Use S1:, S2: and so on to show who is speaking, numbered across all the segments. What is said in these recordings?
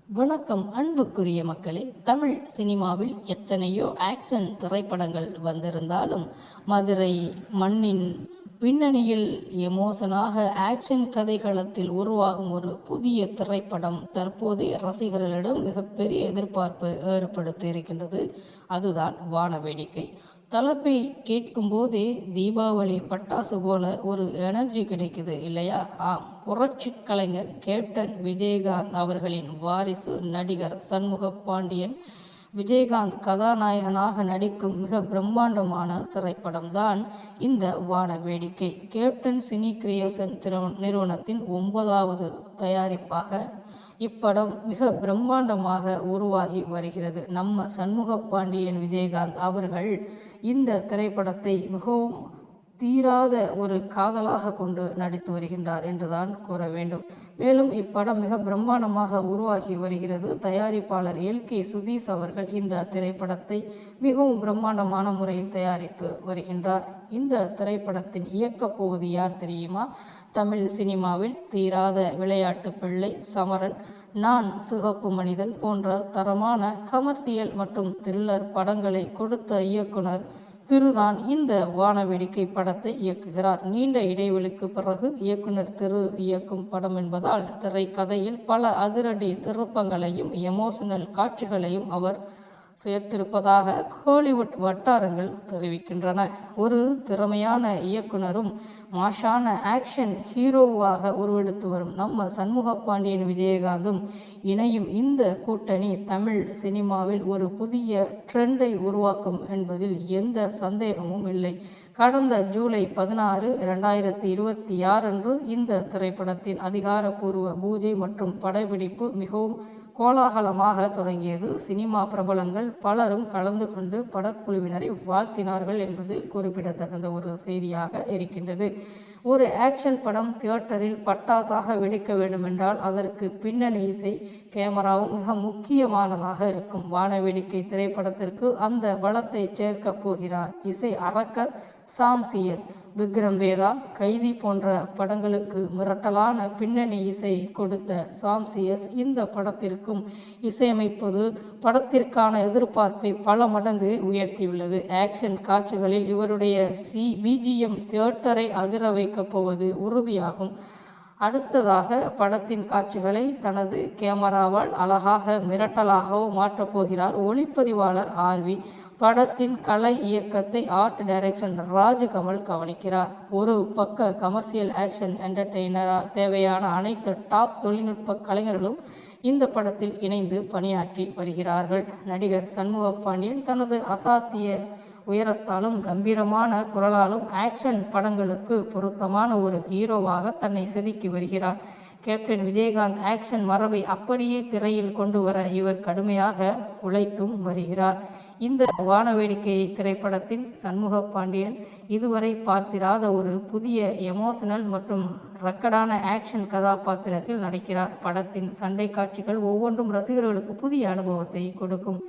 S1: வணக்கம் அன்புக்குரிய மக்களே. தமிழ் சினிமாவில் எத்தனையோ ஆக்ஷன் திரைப்படங்கள் வந்திருந்தாலும் மதுரை மண்ணின் பின்னணியில் எமோஷனாக ஆக்ஷன் கதைக்களத்தில் உருவாகும் ஒரு புதிய திரைப்படம் தற்போதைய ரசிகர்களிடம் மிகப்பெரிய எதிர்பார்ப்பை ஏற்படுத்தி இருக்கின்றது. அதுதான் வானவேடிக்கை. தலைப்பை கேட்கும் போதே தீபாவளி பட்டாசு போல ஒரு எனர்ஜி கிடைக்குது இல்லையா? ஆம், புரட்சி கலைஞர் கேப்டன் விஜயகாந்த் அவர்களின் வாரிசு நடிகர் சண்முக பாண்டியன் விஜயகாந்த் கதாநாயகனாக நடிக்கும் மிக பிரம்மாண்டமான திரைப்படம் தான் இந்த வானவேடிக்கை. கேப்டன் சினி கிரியேஷன் நிறுவனத்தின் 9வது தயாரிப்பாக இப்படம் மிக பிரம்மாண்டமாக உருவாகி வருகிறது. நம்ம சண்முக பாண்டியன் விஜயகாந்த் அவர்கள் இந்த திரைப்படத்தை மிகவும் தீராத ஒரு காதலாக கொண்டு நடித்து வருகின்றார் என்றுதான் கூற வேண்டும். மேலும் இப்படம் மிக பிரம்மாண்டமாக உருவாகி வருகிறது. தயாரிப்பாளர் LK சுதீஷ் அவர்கள் இந்த திரைப்படத்தை மிகவும் பிரம்மாண்டமான முறையில் தயாரித்து வருகின்றார். இந்த திரைப்படத்தின் இயக்கப் போவது யார் தெரியுமா? தமிழ் சினிமாவில் தீராத விளையாட்டு பிள்ளை, சமரன், நான் சிவப்பு மனிதன் போன்ற தரமான கமர்சியல் மற்றும் த்ரில்லர் படங்களை கொடுத்த இயக்குனர் திருதான் இந்த வானவேடிக்கை படத்தை இயக்குகிறார். நீண்ட இடைவெளிக்கு பிறகு இயக்குனர் திரு இயக்கும் படம் என்பதால் திரைக்கதையில் பல அதிரடி திருப்பங்களையும் எமோஷனல் காட்சிகளையும் அவர் சேர்த்திருப்பதாக ஹாலிவுட் வட்டாரங்கள் தெரிவிக்கின்றன. ஒரு திறமையான இயக்குனரும் மாஷான ஆக்ஷன் ஹீரோவாக உருவெடுத்து வரும் நம்ம சண்முக பாண்டியன் விஜயகாந்தும் இணையும் இந்த கூட்டணி தமிழ் சினிமாவில் ஒரு புதிய ட்ரெண்டை உருவாக்கும் என்பதில் எந்த சந்தேகமும் இல்லை. கடந்த ஜூலை 16, 2026 அன்று இந்த திரைப்படத்தின் அதிகாரப்பூர்வ பூஜை மற்றும் படப்பிடிப்பு மிகவும் கோலாகலமாக தொடங்கியது. சினிமா பிரபலங்கள் பலரும் கலந்து கொண்டு படக்குழுவினரை வாழ்த்தினார்கள் என்பது குறிப்பிடத்தகுந்த ஒரு செய்தியாக இருக்கின்றது. ஒரு ஆக்ஷன் படம் தியேட்டரில் பட்டாசாக வெடிக்க வேண்டுமென்றால் அதற்கு பின்னணி இசை, கேமராவும் மிக முக்கியமானதாக இருக்கும். வானவேடிக்கை திரைப்படத்திற்கு அந்த பலத்தை சேர்க்கப் போகிறார் இசை அரக்கர் சாம் CS. விக்ரம் வேதா, கைதி போன்ற படங்களுக்கு மிரட்டலான பின்னணி இசை கொடுத்த சாம் CS இந்த படத்திற்கும் இசையமைப்பது படத்திற்கான எதிர்பார்ப்பை பல மடங்கு உயர்த்தியுள்ளது. ஆக்ஷன் காட்சிகளில் இவருடைய BGM தியேட்டரை அதிர வைக்கப் போவது உறுதியாகும். அடுத்ததாக படத்தின் காட்சிகளை தனது கேமராவால் அழகாக மிரட்டலாகவும் மாற்றப் போகிறார் ஒளிப்பதிவாளர் RV. படத்தின் கலை இயக்கத்தை ஆர்ட் டைரக்ஷன் ராஜ்கமல் கவனிக்கிறார். ஒரு பக்க கமர்ஷியல் ஆக்ஷன் என்டர்டெய்னராக தேவையான அனைத்து டாப் தொழில்நுட்ப கலைஞர்களும் இந்த படத்தில் இணைந்து பணியாற்றி வருகிறார்கள். நடிகர் சண்முக பாண்டியன் தனது அசாத்திய உயரத்தாலும் கம்பீரமான குரலாலும் ஆக்ஷன் படங்களுக்கு பொருத்தமான ஒரு ஹீரோவாக தன்னை செதுக்கி வருகிறார். கேப்டன் விஜயகாந்த் ஆக்ஷன் மரபை அப்படியே திரையில் கொண்டு வர இவர் கடுமையாக உழைத்தும் வருகிறார். இந்த வானவேடிக்கை திரைப்படத்தின் சண்முக பாண்டியன் இதுவரை பார்த்திராத ஒரு புதிய எமோஷனல் மற்றும் ரக்கடான ஆக்ஷன் கதாபாத்திரத்தில் நடிக்கிறார். படத்தின் சண்டை காட்சிகள் ஒவ்வொன்றும் ரசிகர்களுக்கு புதிய அனுபவத்தை கொடுக்கும்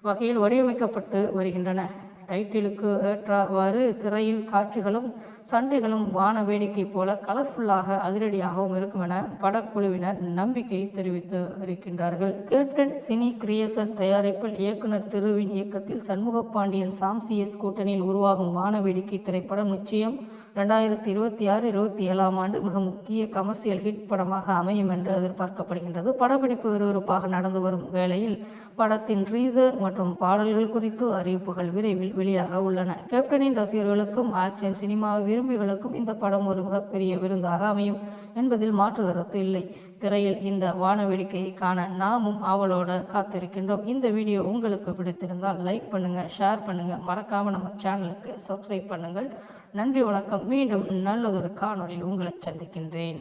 S1: வகையில் வடிவமைக்கப்பட்டு வருகின்றன. டைட்டிலுக்கு ஏற்றவாறு திரையில் காட்சிகளும் சண்டைகளும் வான வேடிக்கை போல கலர்ஃபுல்லாக அதிரடியாகவும் இருக்கும் என படக்குழுவினர் நம்பிக்கை தெரிவித்து இருக்கின்றார்கள். கேப்டன் சினி கிரியேஷன் தயாரிப்பில் இயக்குனர் திருவின் இயக்கத்தில் சண்முக பாண்டியன் சாம் CS கூட்டணியில் உருவாகும் வானவேடிக்கை திரைப்படம் நிச்சயம் 2026-27 ஆண்டு மிக முக்கிய கமர்சியல் ஹிட் படமாக அமையும் என்று எதிர்பார்க்கப்படுகின்றது. படப்பிடிப்பு விறுவிறுப்பாக நடந்து வரும் வேளையில் படத்தின் ட்ரீசர் மற்றும் பாடல்கள் குறித்து அறிவிப்புகள் விரைவில் வெளியாக உள்ளன. கேப்டனின் ரசிகர்களுக்கும் ஆக்ஷன் சினிமா விரும்பிகளுக்கும் இந்த படம் ஒரு மிகப்பெரிய விருந்தாக அமையும் என்பதில் மாற்று கருத்து இல்லை. திரையில் இந்த வானவேடிக்கையை காண நாமும் ஆவலோடு காத்திருக்கின்றோம். இந்த வீடியோ உங்களுக்கு பிடித்திருந்தால் லைக் பண்ணுங்கள், ஷேர் பண்ணுங்கள், மறக்காமல் நம்ம சேனலுக்கு சப்ஸ்கிரைப் பண்ணுங்கள். நன்றி, வணக்கம். மீண்டும் நல்லதொரு காணொளியில் உங்களை சந்திக்கின்றேன்.